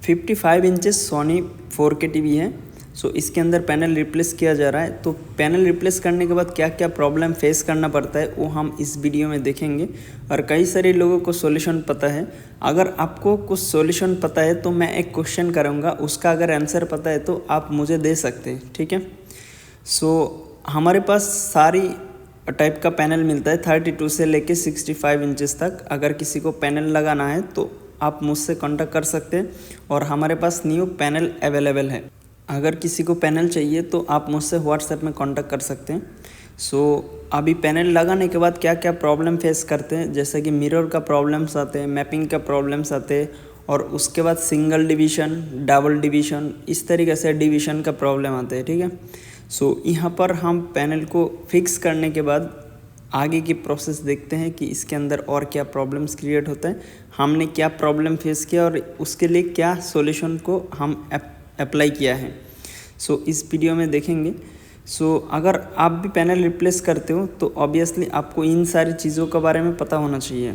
55 inches Soni 4K TV है। सो इसके अंदर पैनल रिप्लेस किया जा रहा है। तो पैनल रिप्लेस करने के बाद क्या क्या प्रॉब्लम फेस करना पड़ता है वो हम इस वीडियो में देखेंगे, और कई सारे लोगों को सॉल्यूशन पता है। अगर आपको कुछ सॉल्यूशन पता है तो मैं एक क्वेश्चन करूँगा, उसका अगर आंसर पता है तो आप मुझे दे सकते हैं, ठीक है। सो हमारे पास सारी टाइप का पैनल मिलता है 32 से लेके 65 इंचेस तक। अगर किसी को पैनल लगाना है तो आप मुझसे कांटेक्ट कर सकते हैं, और हमारे पास न्यू पैनल अवेलेबल है। अगर किसी को पैनल चाहिए तो आप मुझसे व्हाट्सएप में कांटेक्ट कर सकते हैं। सो अभी पैनल लगाने के बाद क्या क्या प्रॉब्लम फेस करते हैं, जैसे कि मिरर का प्रॉब्लम्स आते हैं, मैपिंग का प्रॉब्लम्स आते हैं, और उसके बाद सिंगल डिवीज़न, डबल डिवीज़न, इस तरीके से डिवीज़न का प्रॉब्लम आते हैं, ठीक है। सो यहाँ पर हम पैनल को फिक्स करने के बाद आगे की प्रोसेस देखते हैं कि इसके अंदर और क्या प्रॉब्लम्स क्रिएट होते हैं, हमने क्या प्रॉब्लम फेस किया और उसके लिए क्या सॉल्यूशन को हम अप्लाई किया है। सो इस वीडियो में देखेंगे। सो अगर आप भी पैनल रिप्लेस करते हो तो ऑब्वियसली आपको इन सारी चीज़ों के बारे में पता होना चाहिए।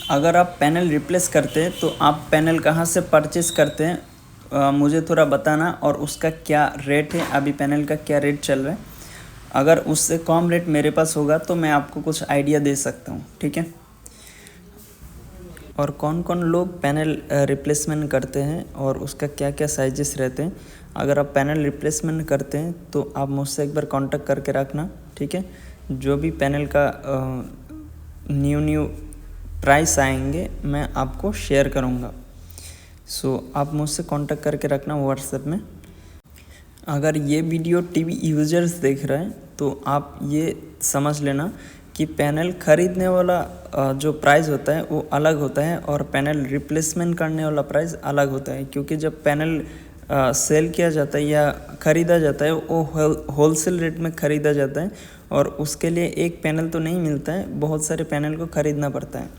अगर आप पैनल रिप्लेस करते हैं तो आप पैनल कहाँ से परचेस करते हैं, मुझे थोड़ा बताना, और उसका क्या रेट है, अभी पैनल का क्या रेट चल रहा है। अगर उससे कम रेट मेरे पास होगा तो मैं आपको कुछ आइडिया दे सकता हूँ, ठीक है। और कौन कौन लोग पैनल रिप्लेसमेंट करते हैं और उसका क्या क्या साइजेस रहते हैं। अगर आप पैनल रिप्लेसमेंट करते हैं तो आप मुझसे एक बार कांटेक्ट करके रखना, ठीक है। जो भी पैनल का न्यू प्राइस आएंगे मैं आपको शेयर करूँगा। सो आप मुझसे कांटेक्ट करके रखना व्हाट्सएप में। अगर ये वीडियो टीवी यूजर्स देख रहे हैं तो आप ये समझ लेना कि पैनल ख़रीदने वाला जो प्राइस होता है वो अलग होता है, और पैनल रिप्लेसमेंट करने वाला प्राइस अलग होता है। क्योंकि जब पैनल सेल किया जाता है या ख़रीदा जाता है वो होलसेल रेट में ख़रीदा जाता है, और उसके लिए एक पैनल तो नहीं मिलता है, बहुत सारे पैनल को ख़रीदना पड़ता है।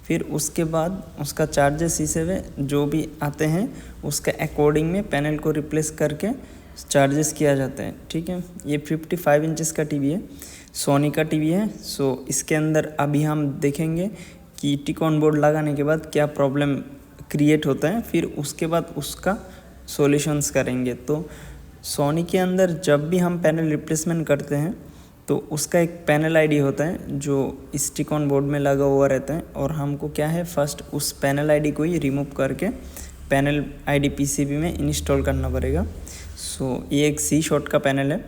फिर उसके बाद उसका चार्जेस इसे में जो भी आते हैं उसका अकॉर्डिंग में पैनल को रिप्लेस करके चार्जेस किया जाता है, ठीक है। ये 55 इंचेस का टीवी है, सोनी का टीवी है। सो इसके अंदर अभी हम देखेंगे कि टिकॉन बोर्ड लगाने के बाद क्या प्रॉब्लम क्रिएट होता है, फिर उसके बाद उसका सॉल्यूशंस करेंगे। तो सोनी के अंदर जब भी हम पैनल रिप्लेसमेंट करते हैं तो उसका एक पैनल आईडी होता है जो इस टिकॉन बोर्ड में लगा हुआ रहता है, और हमको क्या है फर्स्ट उस पैनल आईडी को ही रिमूव करके पैनल आईडी पीसीबी में इंस्टॉल करना पड़ेगा। सो ये एक सी शॉट का पैनल है,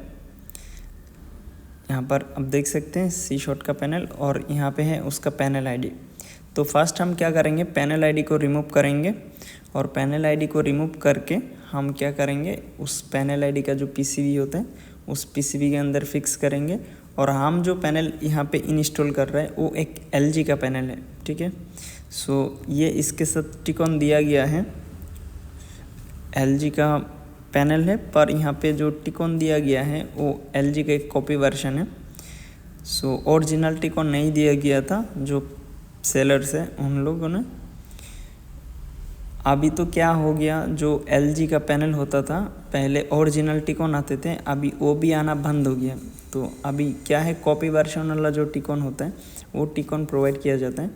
यहाँ पर आप देख सकते हैं सी शॉट का पैनल, और यहाँ पे है उसका पैनल आईडी। तो फर्स्ट हम क्या करेंगे, पैनल आईडी को रिमूव करेंगे, और पैनल आईडी को रिमूव करके हम क्या करेंगे, उस पैनल आईडी का जो पीसीबी होता है उस पीसीबी के अंदर फिक्स करेंगे। और हम जो पैनल यहाँ पे इंस्टॉल कर रहे हैं वो एक एलजी का पैनल है, ठीक है। सो ये इसके साथ टिकॉन दिया गया है, एलजी का पैनल है, पर यहाँ पे जो टिकॉन दिया गया है वो एलजी का एक कॉपी वर्जन है। सो ओरिजिनल टिकॉन नहीं दिया गया था जो सेलर्स है उन लोगों ने। अभी तो क्या हो गया, जो एलजी का पैनल होता था पहले ओरिजिनल टिकॉन आते थे, अभी वो भी आना बंद हो गया। तो अभी क्या है, कॉपी वर्जन वाला जो टिकॉन होता है वो टिकॉन प्रोवाइड किया जाता है।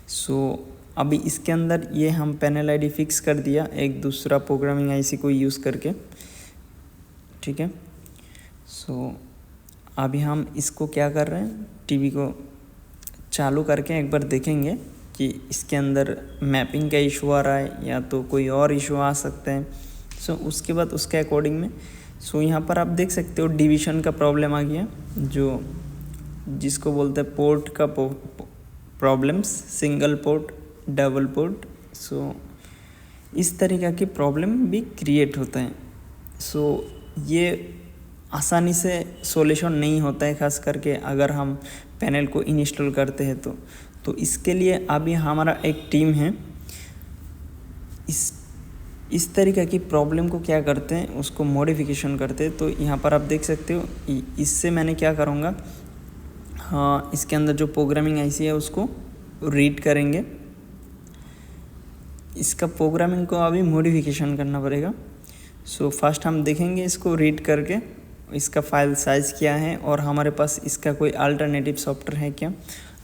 सो अभी इसके अंदर ये हम पैनल आईडी फिक्स कर दिया एक दूसरा प्रोग्रामिंग आईसी को यूज़ करके, ठीक है। सो अभी हम इसको क्या कर रहे हैं, टीवी को चालू करके एक बार देखेंगे कि इसके अंदर मैपिंग का इशू आ रहा है या तो कोई और इशू आ सकते हैं। सो उसके बाद उसके अकॉर्डिंग में यहाँ पर आप देख सकते हो डिवीज़न का प्रॉब्लम आ गया, जो जिसको बोलते हैं पोर्ट का problems, single port, double port. So इस तरीक़ा की प्रॉब्लम भी क्रिएट होता है। सो ये आसानी से सॉल्यूशन नहीं होता है, ख़ास करके अगर हम पैनल को इंस्टॉल करते हैं तो इसके लिए अभी हमारा एक टीम है, इस तरीक़े की प्रॉब्लम को क्या करते हैं, उसको मॉडिफिकेशन करते हैं। तो यहाँ पर आप देख सकते हो, इससे मैंने क्या करूँगा, हाँ इसके अंदर जो प्रोग्रामिंग आईसी है उसको रीड करेंगे, इसका प्रोग्रामिंग को अभी मॉडिफिकेशन करना पड़ेगा। सो फर्स्ट हम देखेंगे इसको रीड करके इसका फ़ाइल साइज़ क्या है, और हमारे पास इसका कोई अल्टरनेटिव सॉफ्टवेयर है क्या।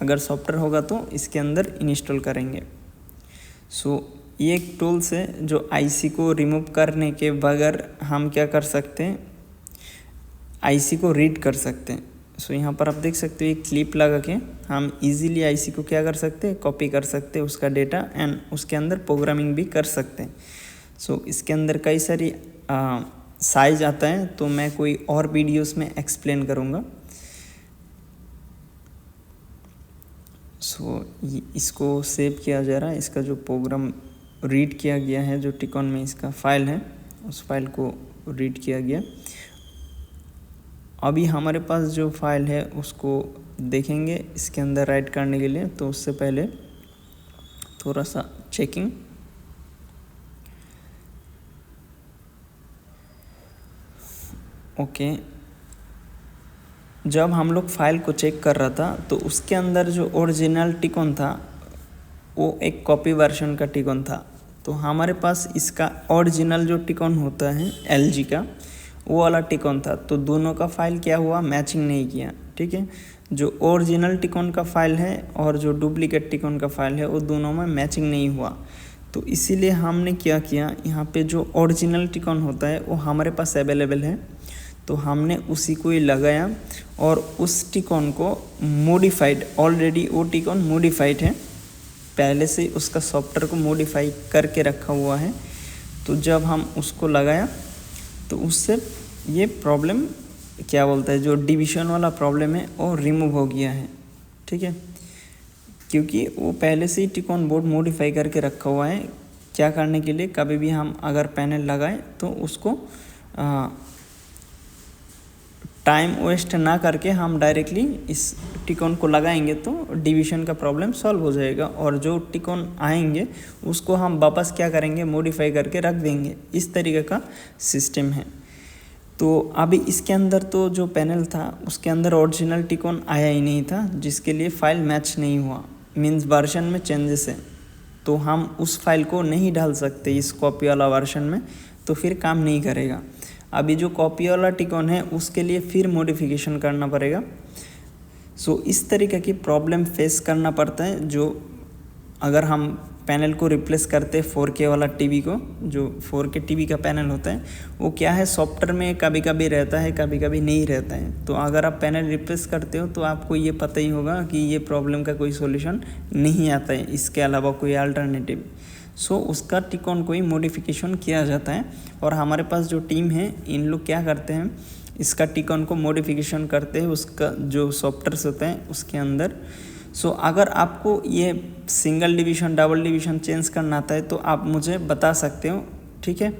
अगर सॉफ्टवेयर होगा तो इसके अंदर इंस्टॉल करेंगे। सो ये एक टूल्स है जो आईसी को रिमूव करने के बगैर हम क्या कर सकते हैं, आईसी को रीड कर सकते हैं। सो यहाँ पर आप देख सकते हो एक क्लिप लगा के हम इजीली आईसी को क्या कर सकते हैं, कॉपी कर सकते हैं उसका डेटा एंड उसके अंदर प्रोग्रामिंग भी कर सकते हैं। सो इसके अंदर कई सारी साइज आता है, तो मैं कोई और वीडियोस में एक्सप्लेन करूँगा। सो इसको सेव किया जा रहा है, इसका जो प्रोग्राम रीड किया गया है, जो टिकॉन में इसका फाइल है उस फाइल को रीड किया गया। अभी हमारे पास जो फाइल है उसको देखेंगे इसके अंदर राइट करने के लिए, तो उससे पहले थोड़ा सा चेकिंग। ओके, जब हम लोग फाइल को चेक कर रहा था तो उसके अंदर जो ओरिजिनल टिकॉन था वो एक कॉपी वर्जन का टिकॉन था। तो हमारे पास इसका ओरिजिनल जो टिकॉन होता है एलजी का, वो वाला टिकॉन था। तो दोनों का फाइल क्या हुआ, मैचिंग नहीं किया। ठीक है, जो ओरिजिनल टिकॉन का फाइल है और जो डुप्लीकेट टिकॉन का फाइल है वो दोनों में मैचिंग नहीं हुआ। तो इसीलिए हमने क्या किया, यहाँ पे जो ओरिजिनल टिकॉन होता है वो हमारे पास अवेलेबल है, तो हमने उसी को ही लगाया और उस टिकॉन को मॉडिफाइड, ऑलरेडी वो टिकॉन मॉडिफाइड है, पहले से उसका सॉफ्टवेयर को मॉडिफाई करके रखा हुआ है। तो जब हम उसको लगाया तो उससे ये प्रॉब्लम क्या बोलता है, जो डिवीजन वाला प्रॉब्लम है वो रिमूव हो गया है। ठीक है, क्योंकि वो पहले से ही टिकॉन बोर्ड मॉडिफाई करके रखा हुआ है, क्या करने के लिए, कभी भी हम अगर पैनल लगाएं तो उसको टाइम वेस्ट ना करके हम डायरेक्टली इस टिकॉन को लगाएंगे तो डिवीजन का प्रॉब्लम सॉल्व हो जाएगा, और जो टिकॉन आएंगे उसको हम वापस क्या करेंगे, मॉडिफाई करके रख देंगे। इस तरीके का सिस्टम है। तो अभी इसके अंदर तो जो पैनल था उसके अंदर ओरिजिनल टिकॉन आया ही नहीं था, जिसके लिए फ़ाइल मैच नहीं हुआ, मीन्स वर्जन में चेंजेस है, तो हम उस फाइल को नहीं डाल सकते इस कॉपी वाला वर्जन में, तो फिर काम नहीं करेगा। अभी जो कॉपी वाला टिकॉन है उसके लिए फिर मॉडिफिकेशन करना पड़ेगा। सो इस तरीके की प्रॉब्लम फेस करना पड़ता है, जो अगर हम पैनल को रिप्लेस करते हैं 4K वाला टीवी को, जो 4K टीवी का पैनल होता है वो क्या है, सॉफ्टवेयर में कभी कभी रहता है, कभी कभी नहीं रहता है। तो अगर आप पैनल रिप्लेस करते हो तो आपको ये पता ही होगा कि ये प्रॉब्लम का कोई सॉल्यूशन नहीं आता है, इसके अलावा कोई अल्टरनेटिव। सो उसका टिकॉन को ही मॉडिफिकेशन किया जाता है, और हमारे पास जो टीम है इन लोग क्या करते हैं, इसका टिकॉन को मॉडिफिकेशन करते हैं उसका जो सॉफ्टवेयर होता है उसके अंदर। सो अगर आपको ये single division, double division change करना आता है तो आप मुझे बता सकते हो। ठीक है,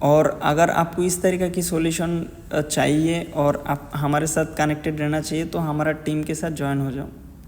और अगर आपको इस तरीके की सॉल्यूशन चाहिए और आप हमारे साथ कनेक्टेड रहना चाहिए तो हमारा टीम के साथ ज्वाइन हो जाओ।